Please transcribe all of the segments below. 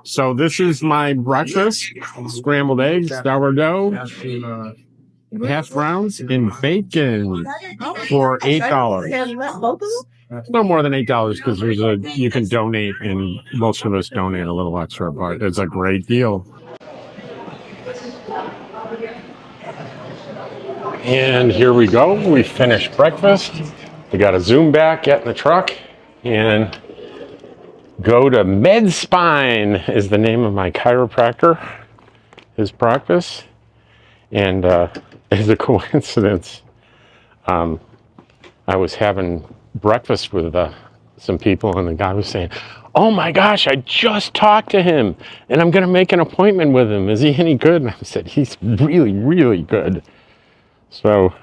So this is my breakfast: scrambled eggs, sourdough, hash browns, and bacon for $8. No more than $8 because you can donate, and most of us donate a little extra, but it's a great deal. And here we go. We finished breakfast. We got to zoom back, get in the truck, and go to Med Spine is the name of my chiropractor, his practice. And as a coincidence, I was having breakfast with some people, and the guy was saying, "Oh my gosh, I just talked to him, and I'm going to make an appointment with him. Is he any good?" And I said, "He's really, really good." So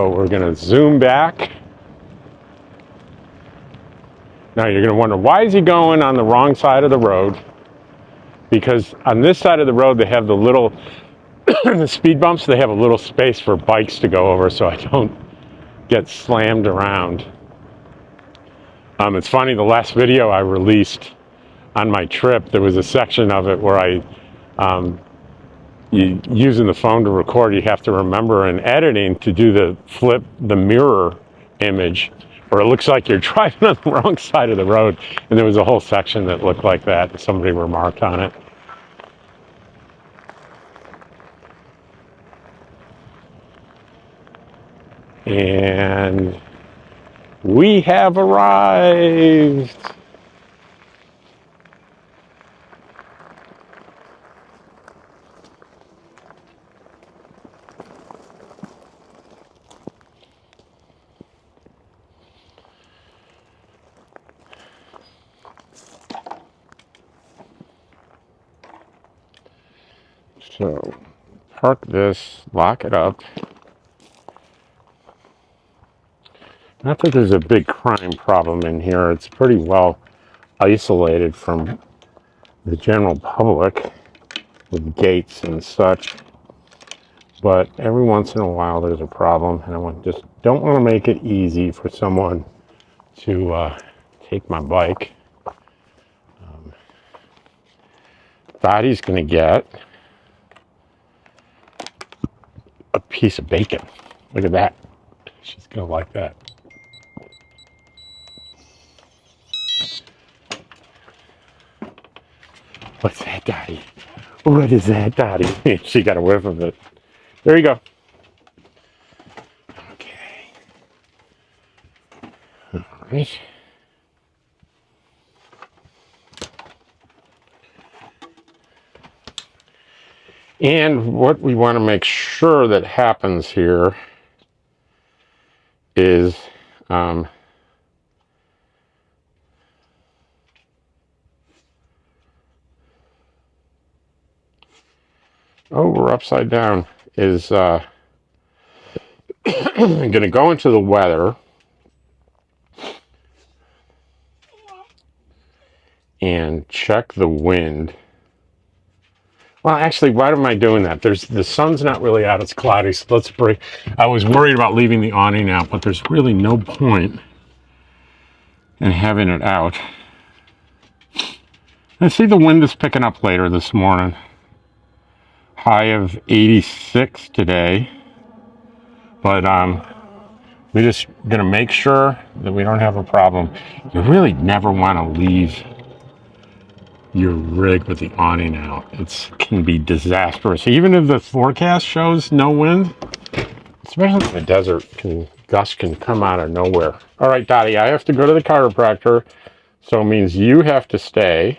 we're going to zoom back. Now you're going to wonder, why is he going on the wrong side of the road? Because on this side of the road, they have the little the speed bumps. They have a little space for bikes to go over, so I don't get slammed around. It's funny, the last video I released on my trip, there was a section of it where using the phone to record, you have to remember in editing to do the mirror image, or it looks like you're driving on the wrong side of the road. And there was a whole section that looked like that, and somebody remarked on it. And we have arrived. So, park this, lock it up. Not that there's a big crime problem in here. It's pretty well isolated from the general public with gates and such. But every once in a while there's a problem, and I just don't want to make it easy for someone to take my bike. Dottie's going to get a piece of bacon. Look at that. She's going to like that. What's that, Dottie? What is that, Dottie? She got a whiff of it. There you go. Okay. All right. And what we want to make sure that happens here is we're upside down, is going to go into the weather and check the wind. Well, actually, why am I doing that? The sun's not really out, it's cloudy, so let's break. I was worried about leaving the awning out, but there's really no point in having it out. I see the wind is picking up later this morning. High of 86 today. But we're just gonna make sure that we don't have a problem. You really never want to leave your rig with the awning out. It can be disastrous. Even if the forecast shows no wind, especially in the desert, gusts can come out of nowhere. All right, Dottie, I have to go to the chiropractor, so it means you have to stay.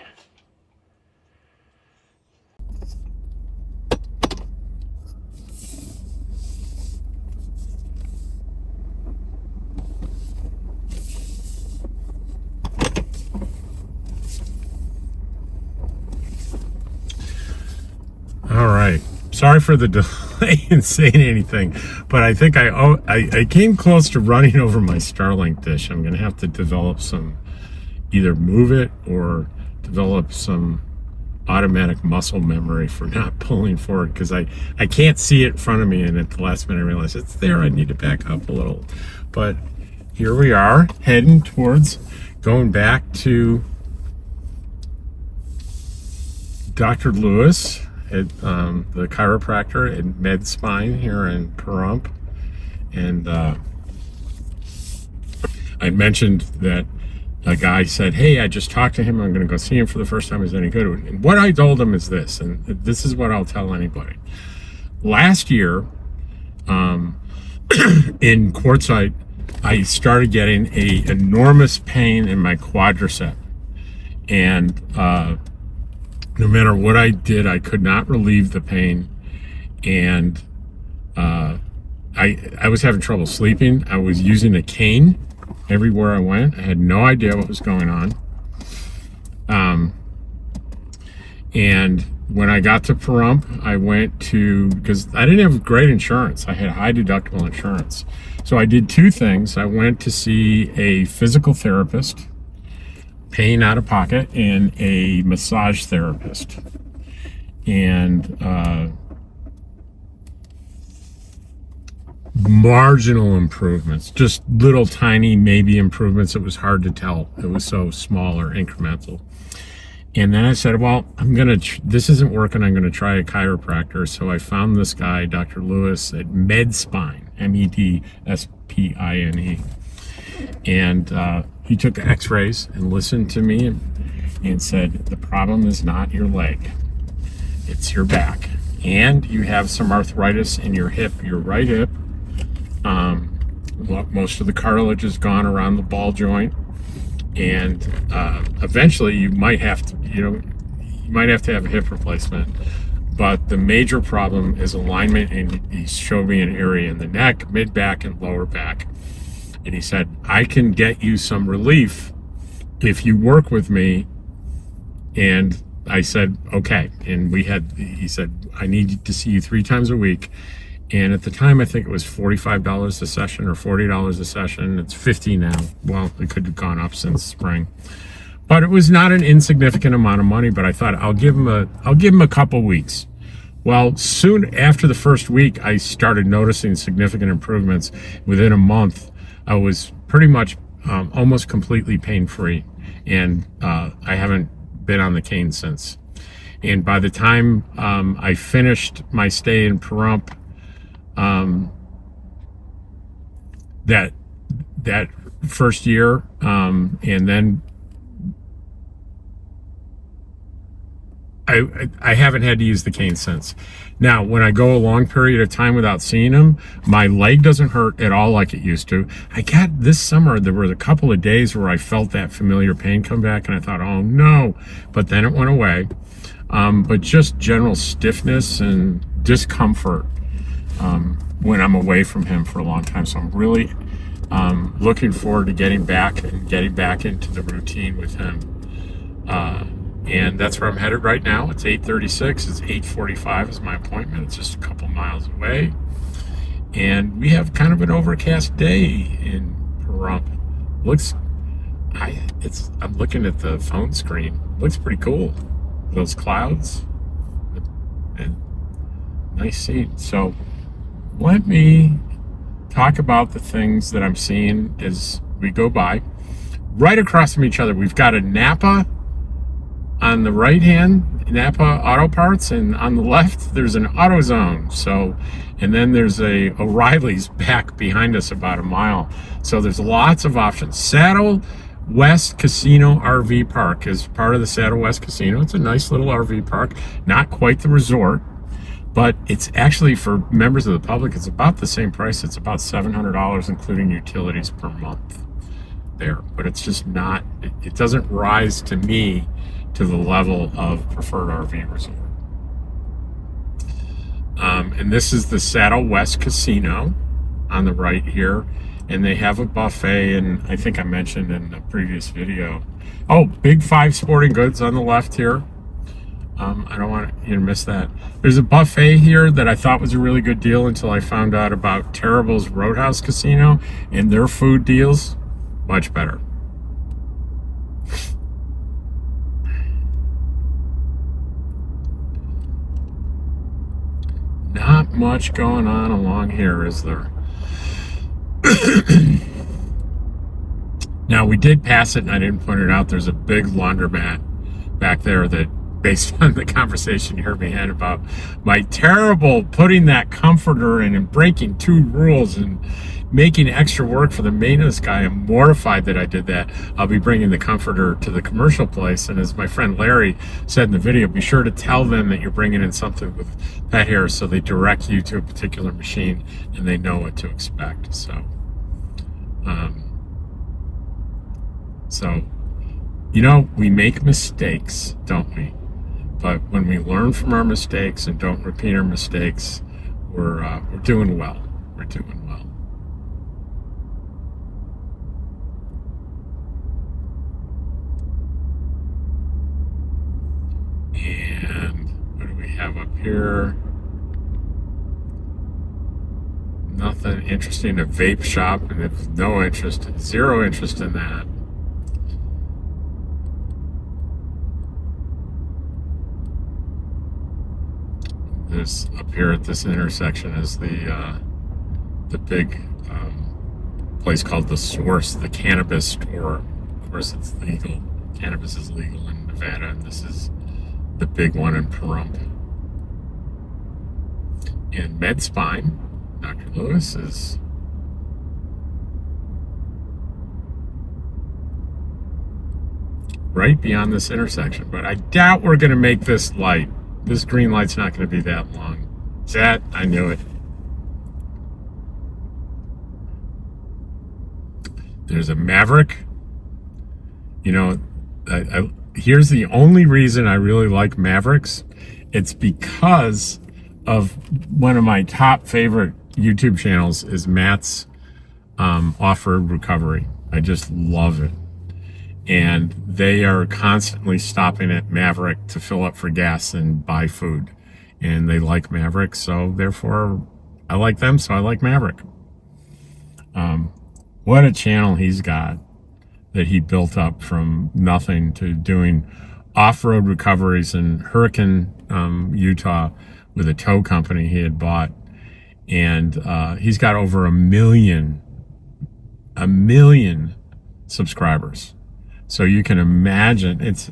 All right. Sorry for the delay in saying anything, but I think I came close to running over my Starlink dish. I'm going to have to develop either move it or develop some automatic muscle memory for not pulling forward, because I can't see it in front of me, and at the last minute I realize it's there. I need to back up a little. But here we are, heading towards going back to Dr. Lewis at the chiropractor at Med Spine here in Pahrump. And I mentioned that a guy said, hey, I just talked to him. I'm going to go see him for the first time. Is any good? And what I told him is this, and this is what I'll tell anybody. Last year, in Quartzsite, I started getting a enormous pain in my quadricep. And no matter what I did, I could not relieve the pain. And I was having trouble sleeping. I was using a cane everywhere I went. I had no idea what was going on. And when I got to Pahrump, I went to, because I didn't have great insurance. I had high deductible insurance. So I did two things. I went to see a physical therapist, paying out of pocket, and a massage therapist. And marginal improvements, just little tiny maybe improvements. It was hard to tell. It was so small or incremental. And then I said, well, this isn't working. I'm going to try a chiropractor. So I found this guy, Dr. Lewis, at Med Spine, MEDSPINE. And he took x-rays and listened to me and said, the problem is not your leg, it's your back. And you have some arthritis in your hip, your right hip. Most of the cartilage is gone around the ball joint. And eventually you might have to, you might have to have a hip replacement. But the major problem is alignment, and he showed me an area in the neck, mid back, and lower back. And he said, I can get you some relief if you work with me. And I said, okay. And he said, I need to see you 3 times a week. And at the time, I think it was $45 a session or $40 a session. It's $50 now. Well, it could have gone up since spring. But it was not an insignificant amount of money, but I thought I'll give him a couple weeks. Well, soon after the first week, I started noticing significant improvements. Within a month, I was pretty much almost completely pain-free. And I haven't been on the cane since. And by the time I finished my stay in Pahrump, that first year, and then I haven't had to use the cane since. Now, when I go a long period of time without seeing him, my leg doesn't hurt at all like it used to. I got this summer, there were a couple of days where I felt that familiar pain come back, and I thought, oh no, but then it went away. But just general stiffness and discomfort when I'm away from him for a long time. So I'm really looking forward to getting back into the routine with him. And that's where I'm headed right now. It's 8:36. It's 8:45 is my appointment. It's just a couple miles away. And we have kind of an overcast day in Pahrump. I'm looking at the phone screen. Looks pretty cool. Those clouds. And nice scene. So let me talk about the things that I'm seeing as we go by. Right across from each other, we've got a Napa on the right hand, Napa Auto Parts, and on the left there's an AutoZone. So, and then there's a O'Reilly's back behind us about a mile. So there's lots of options. Saddle West Casino RV Park is part of the Saddle West Casino. It's a nice little RV park, not quite the resort, but it's actually, for members of the public, it's about the same price. It's about $700, including utilities, per month there. But it's just not, it doesn't rise to me to the level of preferred RV resort. And this is the Saddle West Casino on the right here. And they have a buffet, and I think I mentioned in the previous video. Oh, Big 5 Sporting Goods on the left here. I don't want you to miss that. There's a buffet here that I thought was a really good deal until I found out about Terrible's Roadhouse Casino, and their food deals, much better. Not much going on along here, is there? Now, we did pass it, and I didn't point it out. There's a big laundromat back there that, based on the conversation you heard me had about my terrible putting that comforter in and breaking 2 rules and making extra work for the maintenance guy, I'm mortified that I did that. I'll be bringing the comforter to the commercial place, and as my friend Larry said in the video, be sure to tell them that you're bringing in something with pet hair so they direct you to a particular machine and they know what to expect. So, you know, we make mistakes, don't we? But when we learn from our mistakes and don't repeat our mistakes, we're doing well. We're doing well. And what do we have up here? Nothing interesting. A vape shop, and if no interest, zero interest in that. This up here at this intersection is the big place called The Source, the cannabis store. Of course, it's legal. Cannabis is legal in Nevada, and this is the big one in Pahrump. And MedSpine, Dr. Lewis, is right beyond this intersection. But I doubt we're going to make this light. This green light's not going to be that long. That, I knew it. There's a Maverick. You know, here's the only reason I really like Mavericks. It's because of one of my top favorite YouTube channels is Matt's off-road recovery. I just love it. And they are constantly stopping at Maverick to fill up for gas and buy food. And they like Maverick, so therefore I like them, so I like Maverick. What a channel he's got that he built up from nothing to doing off-road recoveries in Hurricane, Utah with a tow company he had bought. And he's got over a million subscribers. So you can imagine it's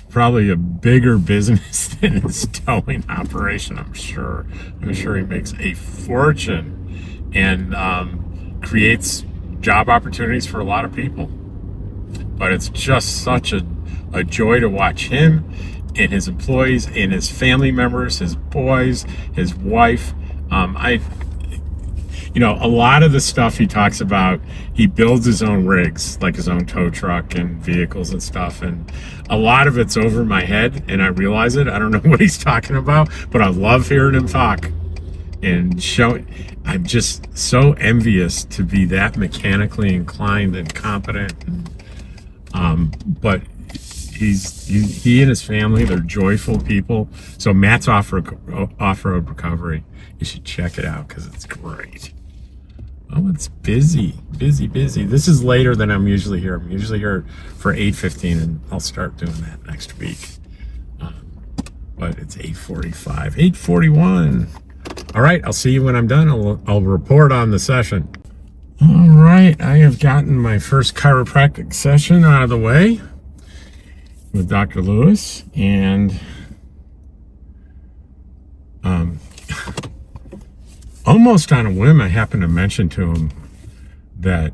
probably a bigger business than his towing operation. I'm sure he makes a fortune and creates job opportunities for a lot of people. But it's just such a joy to watch him and his employees and his family members, his boys, his wife. You know, a lot of the stuff he talks about, he builds his own rigs, like his own tow truck and vehicles and stuff. And a lot of it's over my head, and I realize it. I don't know what he's talking about, but I love hearing him talk and I'm just so envious to be that mechanically inclined and competent. But he and his family, they're joyful people. So Matt's off-road recovery, you should check it out because it's great. Oh, it's busy. This is later than I'm usually here. I'm usually here for 8:15, and I'll start doing that next week. But it's 8:45, 8:41. All right, I'll see you when I'm done. I'll report on the session. All right, I have gotten my first chiropractic session out of the way with Dr. Lewis, and almost on a whim, I happened to mention to him that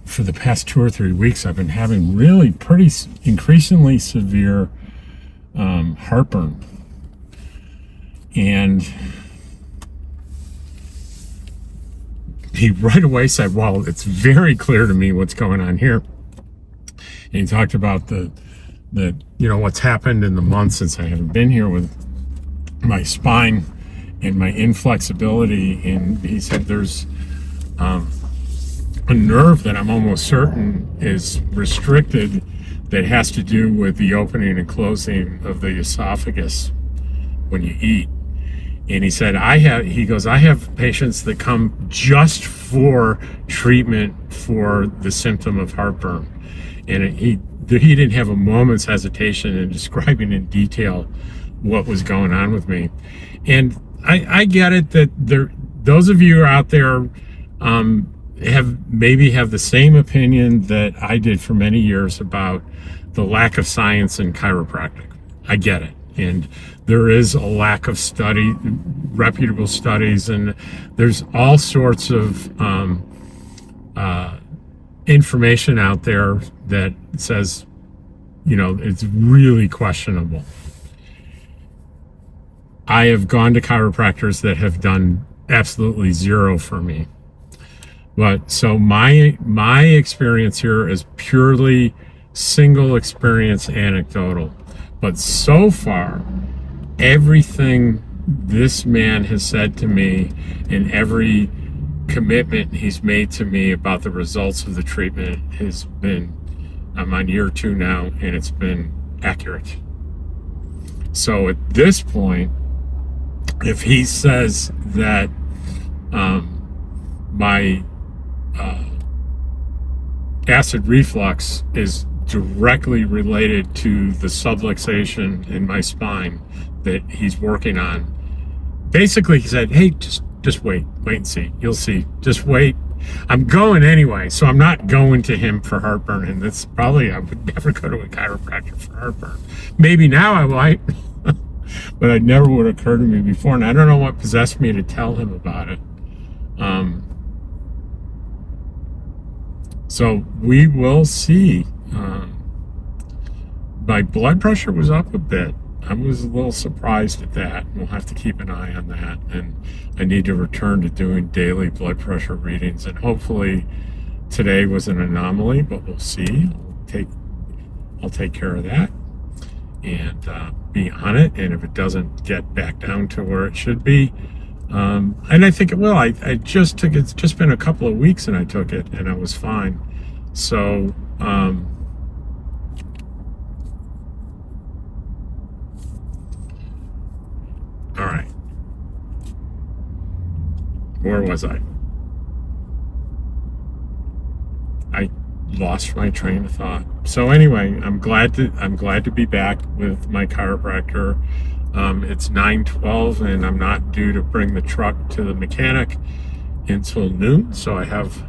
for the past 2 or 3 weeks, I've been having really pretty increasingly severe heartburn. And he right away said, well, it's very clear to me what's going on here. And he talked about the you know, what's happened in the months since I haven't been here with my spine and my inflexibility. And he said there's a nerve that I'm almost certain is restricted that has to do with the opening and closing of the esophagus when you eat. And he said, I have patients that come just for treatment for the symptom of heartburn. And he didn't have a moment's hesitation in describing in detail what was going on with me. And I get it that those of you out there have the same opinion that I did for many years about the lack of science in chiropractic. I get it. And there is a lack of reputable studies, and there's all sorts of information out there that says, it's really questionable. I have gone to chiropractors that have done absolutely zero for me. But so my experience here is purely single experience anecdotal. But so far, everything this man has said to me and every commitment he's made to me about the results of the treatment has been, I'm on year 2 now, and it's been accurate. So at this point, if he says that my acid reflux is directly related to the subluxation in my spine that he's working on, basically he said, hey, just wait and see. You'll see. Just wait. I'm going anyway, so I'm not going to him for heartburn, and that's probably, I would never go to a chiropractor for heartburn. Maybe now I might, but it never would occur to me before, and I don't know what possessed me to tell him about it. So we will see. My blood pressure was up a bit. I was a little surprised at that. We'll have to keep an eye on that, and I need to return to doing daily blood pressure readings, and hopefully today was an anomaly, but we'll see. I'll take care of that and be on it, and if it doesn't get back down to where it should be, and I think it will. I just took it. It's just been a couple of weeks and I took it and I was fine. So all right, where was I lost my train of thought. So anyway, I'm glad to be back with my chiropractor. It's 9:12 and I'm not due to bring the truck to the mechanic until noon, so I have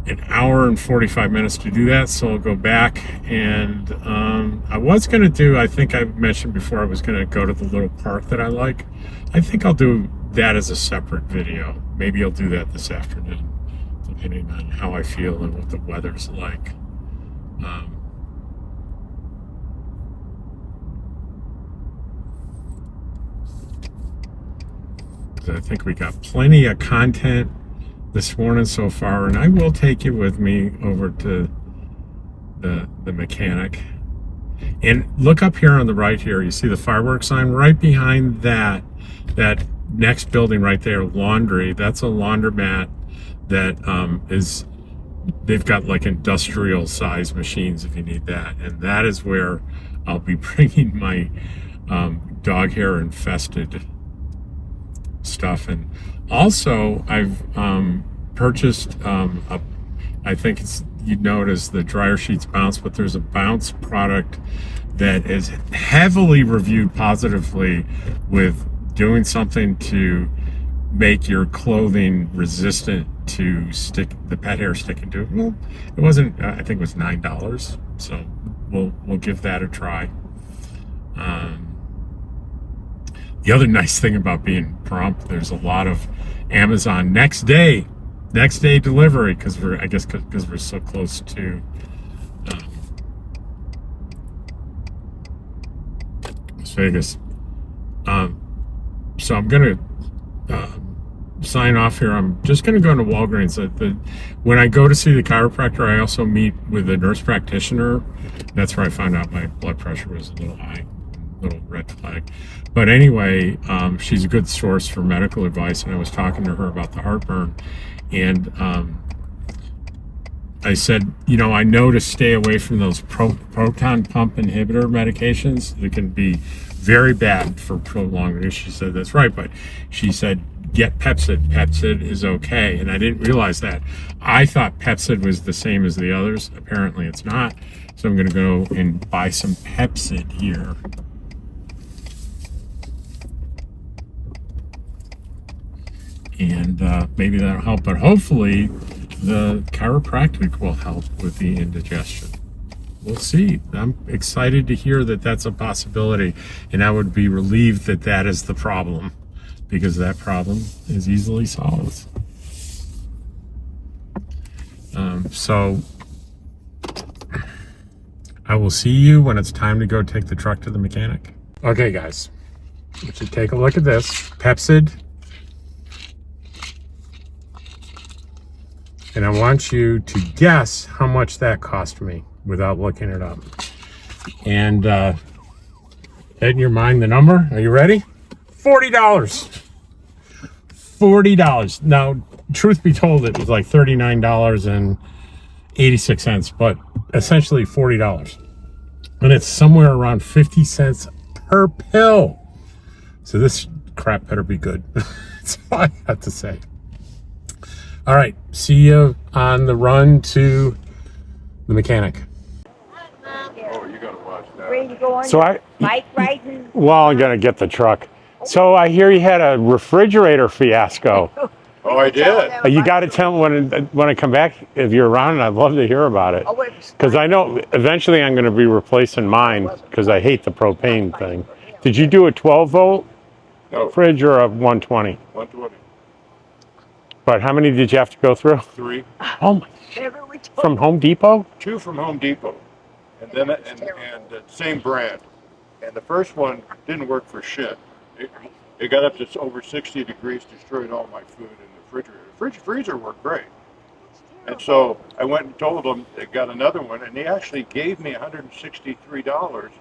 an hour and 45 minutes to do that. So I'll go back, and I was going to do, I think I mentioned before, I was going to go to the little park that I like. I think I'll do that as a separate video. Maybe I'll do that this afternoon, depending on how I feel and what the weather's like. I think we got plenty of content this morning so far, and I will take you with me over to the mechanic. And look up here on the right here, you see the fireworks sign right behind that next building right there, laundry. That's a laundromat that they've got like industrial size machines if you need that, and that is where I'll be bringing my dog hair infested stuff. And also I've purchased I think you'd know it as the dryer sheets bounce, but there's a bounce product that is heavily reviewed positively with doing something to make your clothing resistant to the pet hair sticking to it. Well, it wasn't, I think it was $9, so we'll give that a try. The other nice thing about being prompt, there's a lot of Amazon next day delivery, because we're so close to Las Vegas. So I'm gonna sign off here. I'm just gonna go into Walgreens. When I go to see the chiropractor, I also meet with a nurse practitioner. That's where I found out my blood pressure was a little high, little red flag. But anyway, she's a good source for medical advice, and I was talking to her about the heartburn, and I said, you know, I know to stay away from those proton pump inhibitor medications. They can be very bad for prolonged use. She said, that's right. But she said, get Pepsid. Pepsid is okay. And I didn't realize that. I thought Pepsid was the same as the others. Apparently it's not. So I'm going to go and buy some Pepsid here. And maybe that'll help. But hopefully the chiropractic will help with the indigestion. We'll see. I'm excited to hear that that's a possibility. And I would be relieved that that is the problem, because that problem is easily solved. So I will see you when it's time to go take the truck to the mechanic. Okay, guys, you should take a look at this. Pepsid. And I want you to guess how much that cost me without looking it up. And in your mind the number. Are you ready? $40. $40. Now, truth be told, it was like $39.86, but essentially $40. And it's somewhere around 50 cents per pill. So this crap better be good. That's all I have to say. All right, see you on the run to the mechanic. Oh, you gotta watch that. So bike riding. well, I'm gonna get the truck. So I hear you had a refrigerator fiasco. Oh, I did. You got to tell me when I come back, if you're around, I'd love to hear about it. Because I know eventually I'm going to be replacing mine because I hate the propane thing. Did you do a 12-volt fridge or a 120? 120. But how many did you have to go through? 3. Oh my! From Home Depot? 2 from Home Depot, and then the same brand. And the first one didn't work for shit. It got up to over 60 degrees, destroyed all my food in the refrigerator. Freezer worked great. And so I went and told them they got another one, and they actually gave me $163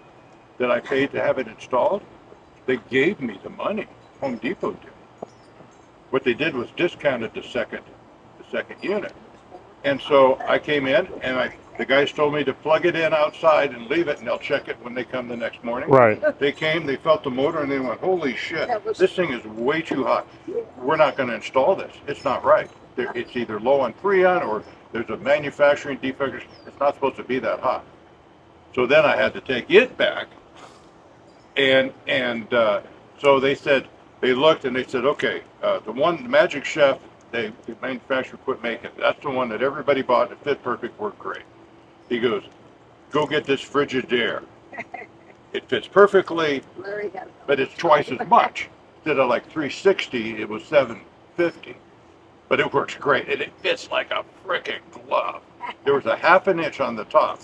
that I paid to have it installed. They gave me the money. Home Depot did. What they did was discounted the second unit. And so I came in, and the guys told me to plug it in outside and leave it, and they'll check it when they come the next morning. Right. They came, they felt the motor, and they went, holy shit, this thing is way too hot. We're not going to install this. It's not right. It's either low on Freon or there's a manufacturing defect. It's not supposed to be that hot. So then I had to take it back, and so they said, they looked and they said, okay, the Magic Chef, the manufacturer quit making. That's the one that everybody bought. It fit perfect, worked great. He goes, go get this Frigidaire. It fits perfectly, but it's twice as much. Instead of like $360, it was $750. But it works great, and it fits like a freaking glove. There was a ½ an inch on the top,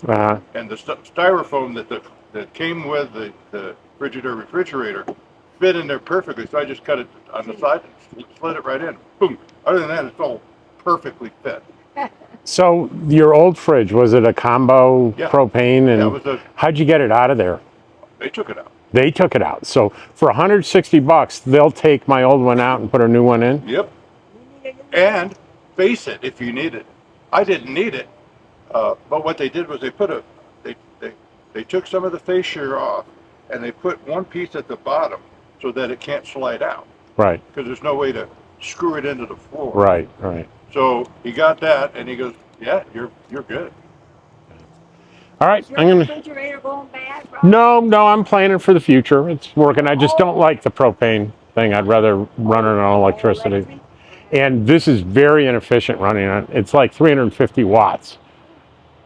and the styrofoam that came with the Frigidaire refrigerator fit in there perfectly. So I just cut it on the side and slid it right in. Boom. Other than that, it's all perfectly fit. So your old fridge, was it a combo propane? And how'd you get it out of there? They took it out. They took it out. So for $160, they'll take my old one out and put a new one in? Yep. And face it if you need it. I didn't need it, but what they did was they took some of the fascia off, and they put one piece at the bottom so that it can't slide out. Right. Because there's no way to screw it into the floor. Right. Right. So he got that, and he goes, "Yeah, you're good." All right, Is your refrigerator going bad, Rob? No, I'm planning for the future. It's working. I just don't like the propane thing. I'd rather run it on electricity. And this is very inefficient running on. It's like 350 watts.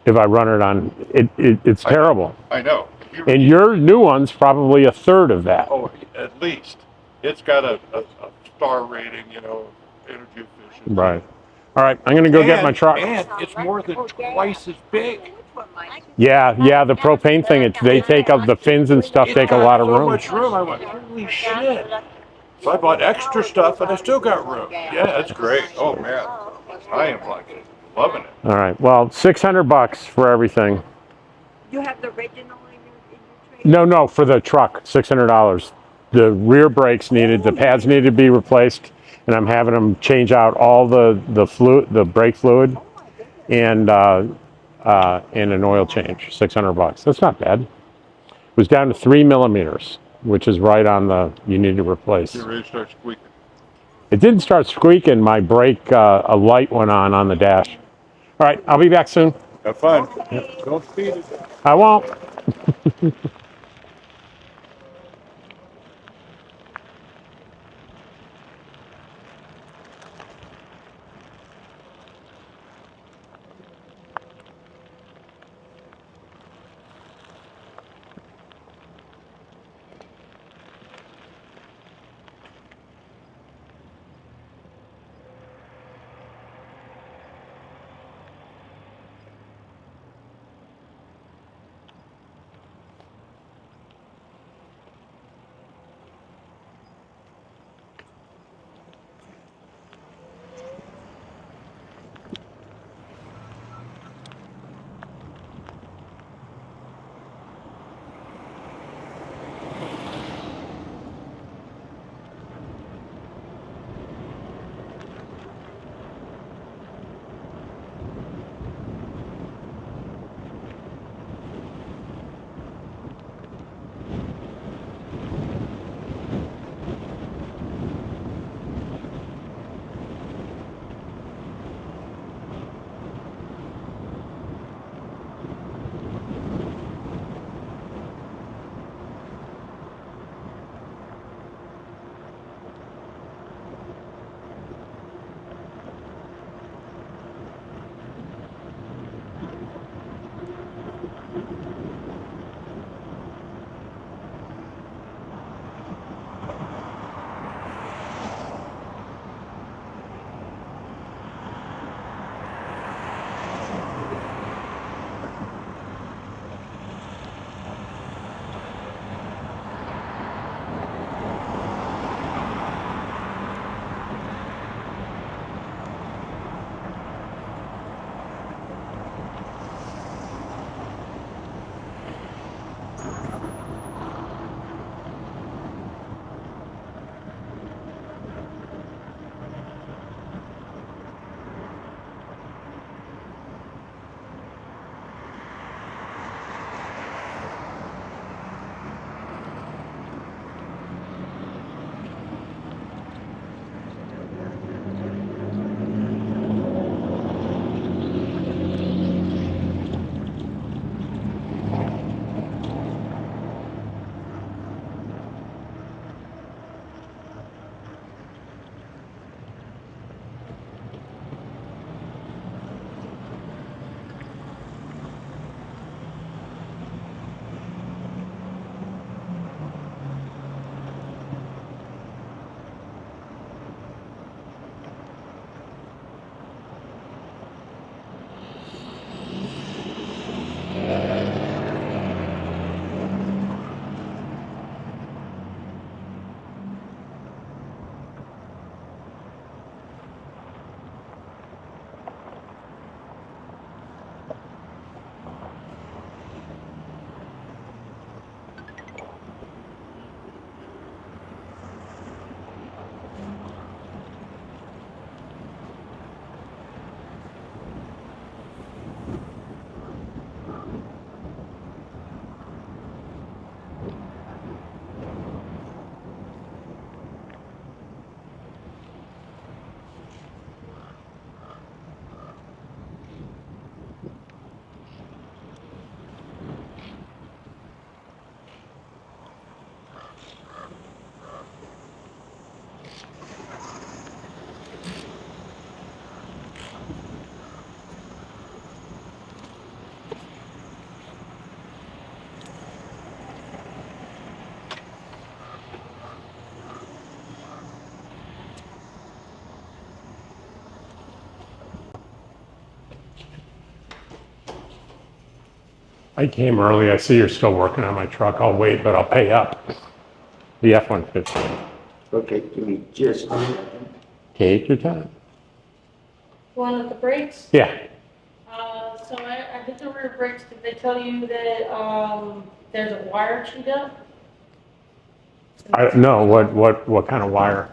If I run it on, it's terrible. I know. And your new one's probably a third of that. Oh, at least. It's got a star rating, energy efficiency. Right. All right, I'm going to go get my truck. And it's more than twice as big. Yeah, the propane thing, they take up the fins and stuff, take a lot of room. So much room. I went, holy shit. So I bought extra stuff, and I still got room. Yeah, that's great. Oh, man. I am loving it. All right, well, $600 for everything. You have the original in your trade? No, for the truck, $600. The rear brakes the pads needed to be replaced, and I'm having them change out all the brake fluid. and an oil change, $600. That's not bad. It was down to 3 millimeters, which is right on the you need to replace. You're ready to start squeaking. It didn't start squeaking. My brake, a light went on the dash. All right, I'll be back soon. Have fun. Okay. Don't speed it. I won't. I came early. I see you're still working on my truck. I'll wait, but I'll pay up. The F-150. Okay, give me just a second. Take your time. One of the brakes? Yeah. So I did the rear brakes. Did they tell you that, there's a wire chewed up? No, what kind of wire?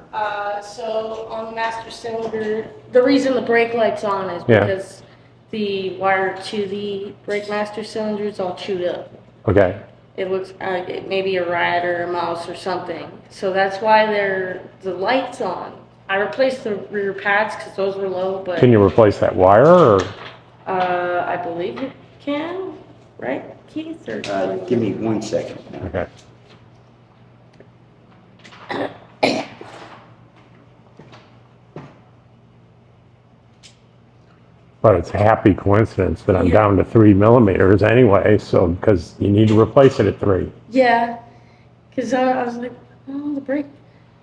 So on the master cylinder, the reason the brake light's on is Yeah. because the wire to the brake master cylinder is all chewed up. Okay. It looks like it may be a rat or a mouse or something. So that's why the light's on. I replaced the rear pads because those were low, but Can you replace that wire or? I believe you can, right, Keith? Or Give me 1 second. Okay. But it's a happy coincidence that I'm Yeah. down to 3 millimeters anyway, so, because you need to replace it at 3. yeah, because I was like, oh, the brake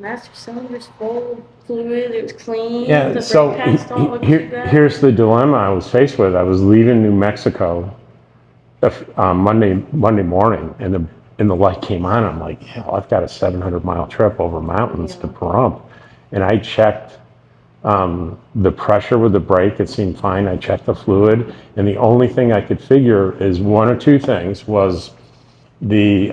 master cylinder's full of fluid. It was clean. Yeah, The so brake pads don't look too bad. here's the dilemma I was faced with. I was leaving New Mexico Monday morning, and the light came on. I'm like, hell, I've got a 700-mile trip over mountains to Pahrump. And I checked the pressure with the brake. It seemed fine. I checked the fluid, and the only thing I could figure is one or two things was the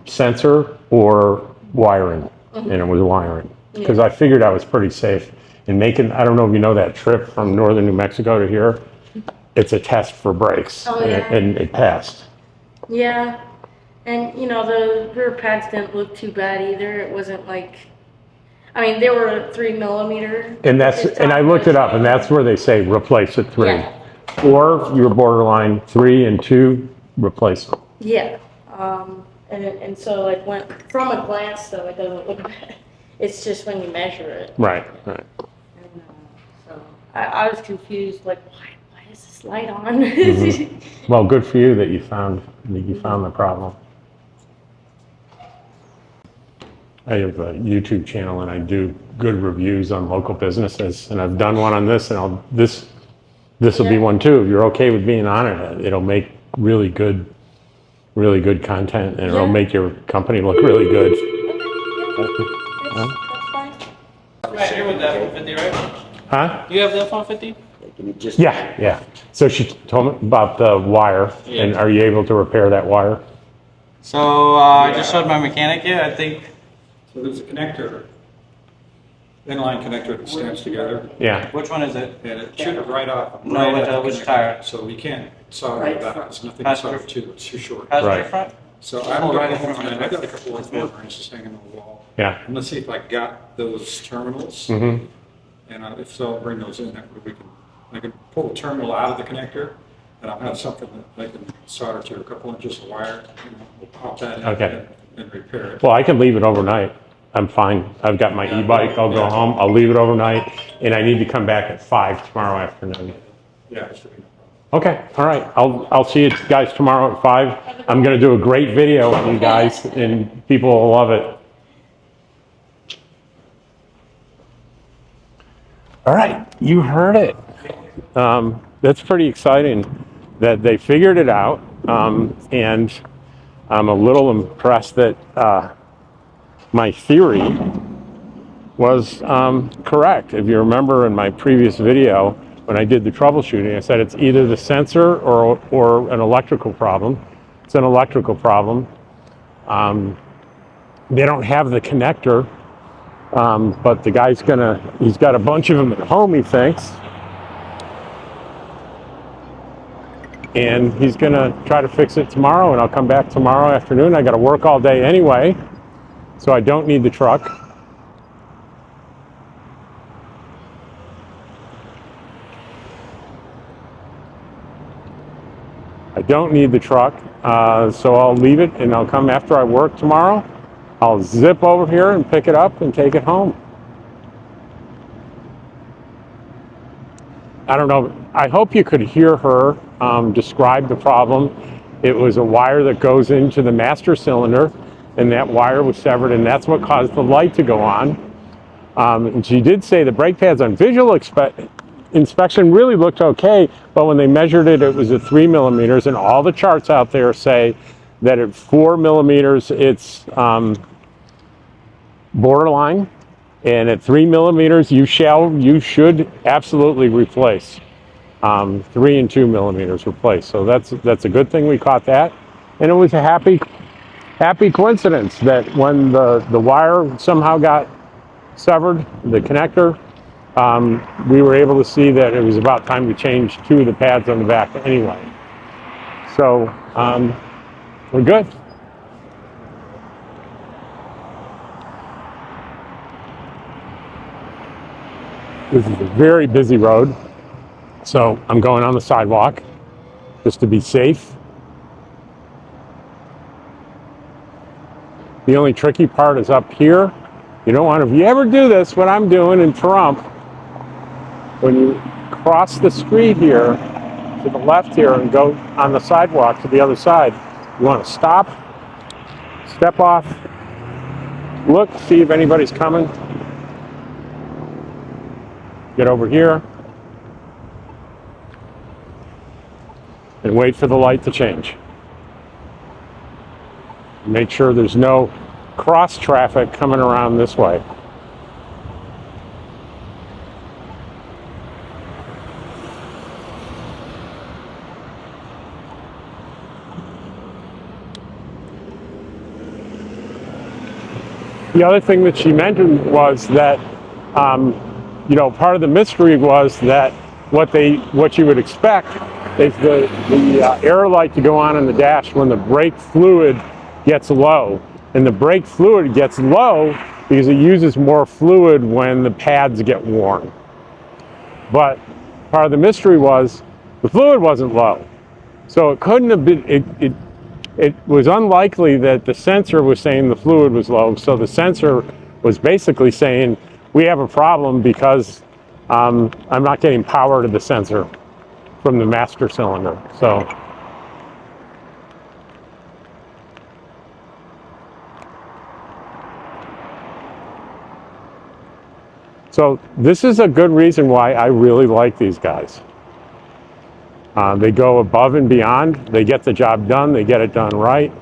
sensor or wiring, and it was wiring. Because I figured I was pretty safe in making, I don't know if you know that trip from northern New Mexico to here, it's a test for brakes, Oh, yeah. and it passed. Yeah, and you know, the rear pads didn't look too bad either. It wasn't like, I mean, they were 3 millimeter. And I looked it up, and that's where they say replace at 3. Yeah. Or you're borderline 3 and 2, replace them. Yeah, and so like from a glance though, it doesn't look bad. It's just when you measure it. Right. And, so I was confused, like why is this light on? Well, good for you that you found the problem. I have a YouTube channel and I do good reviews on local businesses, and I've done one on this, and this will be one too. If you're okay with being on it, it'll make really good content, and it'll make your company look really good. That's fine. Right, you're with the F-150, right? Huh? You have the F-150? Give me just. Yeah. So she told me about the wire, Yeah. and are you able to repair that wire? So I just showed my mechanic it. I think So there's a connector, inline connector that snaps together, Yeah. which one is it? and it should have right off. No, right which, at the which connector. tire? So we can't solder that. There's nothing to Passenger. solder to. It's too short. Passenger Right. front? So I'm Oh, right going in home front of and I it. got a couple of board wrenches hanging on the wall. Yeah. And let's see if I got those terminals. Mm-hmm. And if so, I'll bring those in. That way I can pull the terminal out of the connector, and I'll have something that I can solder to, a couple inches of wire. We'll pop that in Okay. and repair it. Well, I can leave it overnight. I'm fine. I've got my e-bike. I'll go home. I'll leave it overnight, and I need to come back at 5 tomorrow afternoon. Yeah, it should be no problem. Okay. All right. I'll see you guys tomorrow at 5. I'm going to do a great video on you guys, and people will love it. All right. You heard it. That's pretty exciting that they figured it out, and I'm a little impressed that my theory was correct. If you remember in my previous video, when I did the troubleshooting, I said it's either the sensor or an electrical problem. It's an electrical problem. They don't have the connector, but the guy's he's got a bunch of them at home, he thinks. And he's gonna try to fix it tomorrow, and I'll come back tomorrow afternoon. I gotta work all day anyway, so I don't need the truck. I don't need the truck, so I'll leave it, and I'll come after I work tomorrow. I'll zip over here and pick it up and take it home. I don't know, I hope you could hear her describe the problem. It was a wire that goes into the master cylinder, and that wire was severed, and that's what caused the light to go on. And she did say the brake pads on visual inspection really looked okay, but when they measured it, it was at 3 millimeters, and all the charts out there say that at 4 millimeters, it's borderline, and at 3 millimeters, you should absolutely replace. 3 and 2 millimeters replace. So that's a good thing we caught that, and it was a happy coincidence that when the wire somehow got severed, the connector, we were able to see that it was about time to change 2 of the pads on the back anyway. So we're good. This is a very busy road, so I'm going on the sidewalk just to be safe. The only tricky part is up here. You don't want to, if you ever do this, what I'm doing in Trump, when you cross the street here to the left here and go on the sidewalk to the other side, you want to stop, step off, look, see if anybody's coming. Get over here and wait for the light to change. Make sure there's no cross traffic coming around this way. The other thing that she mentioned was that, you know, part of the mystery was that what you would expect is the error light to go on in the dash when the brake fluid gets low. And the brake fluid gets low because it uses more fluid when the pads get worn. But part of the mystery was the fluid wasn't low. So it couldn't have been, it was unlikely that the sensor was saying the fluid was low. So the sensor was basically saying, we have a problem because I'm not getting power to the sensor from the master cylinder. So this is a good reason why I really like these guys. They go above and beyond. They get the job done. They get it done right.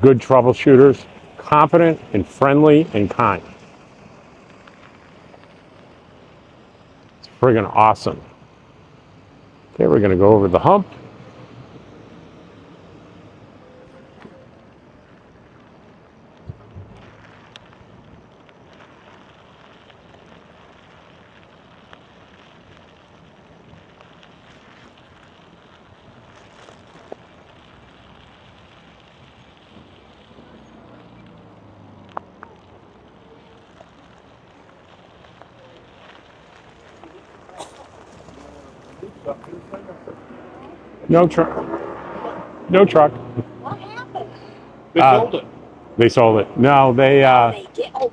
Good troubleshooters, competent and friendly and kind. It's friggin' awesome. Okay, we're gonna go over the hump. No truck. No truck. What happened? They sold it. They sold it. No, Oh,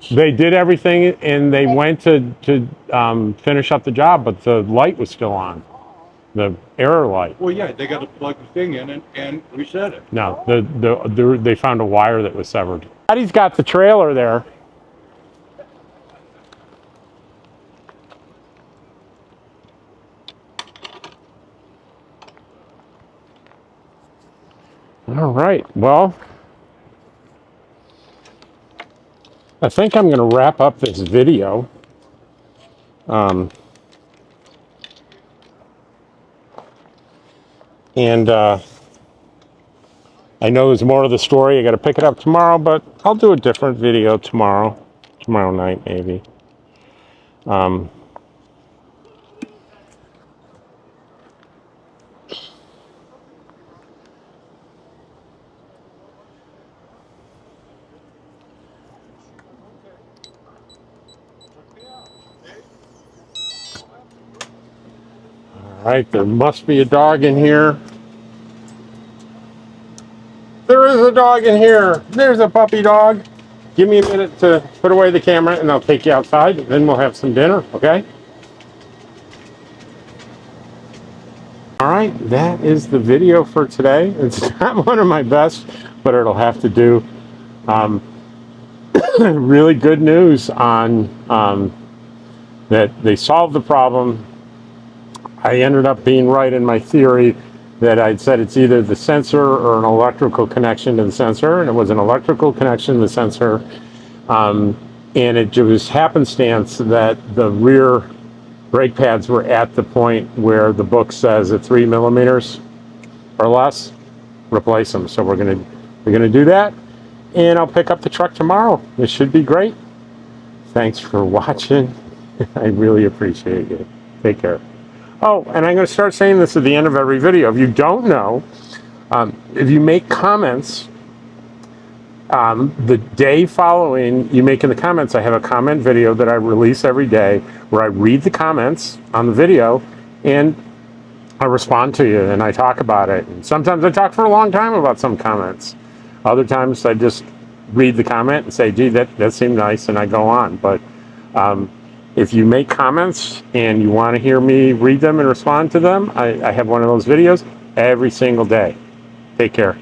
they did everything and they went to finish up the job, but the light was still on. The error light. Well, yeah, they got to plug the thing in and reset it. No, they found a wire that was severed. Patty's got the trailer there. All right, well, I think I'm going to wrap up this video. And I know there's more of the story. I got to pick it up tomorrow, but I'll do a different video tomorrow night maybe. All right, there must be a dog in here. There is a dog in here. There's a puppy dog. Give me a minute to put away the camera and I'll take you outside and then we'll have some dinner, okay? All right, that is the video for today. It's not one of my best, but it'll have to do. Really good news on that they solved the problem. I ended up being right in my theory that I'd said it's either the sensor or an electrical connection to the sensor, and it was an electrical connection to the sensor. And it was happenstance that the rear brake pads were at the point where the book says at 3 millimeters or less, replace them. So we're gonna do that, and I'll pick up the truck tomorrow. It should be great. Thanks for watching. I really appreciate it. Take care. Oh, and I'm going to start saying this at the end of every video. If you don't know, if you make comments, the day following you make in the comments, I have a comment video that I release every day where I read the comments on the video and I respond to you and I talk about it. And sometimes I talk for a long time about some comments. Other times I just read the comment and say, gee, that seemed nice, and I go on. But if you make comments and you want to hear me read them and respond to them, I have one of those videos every single day. Take care.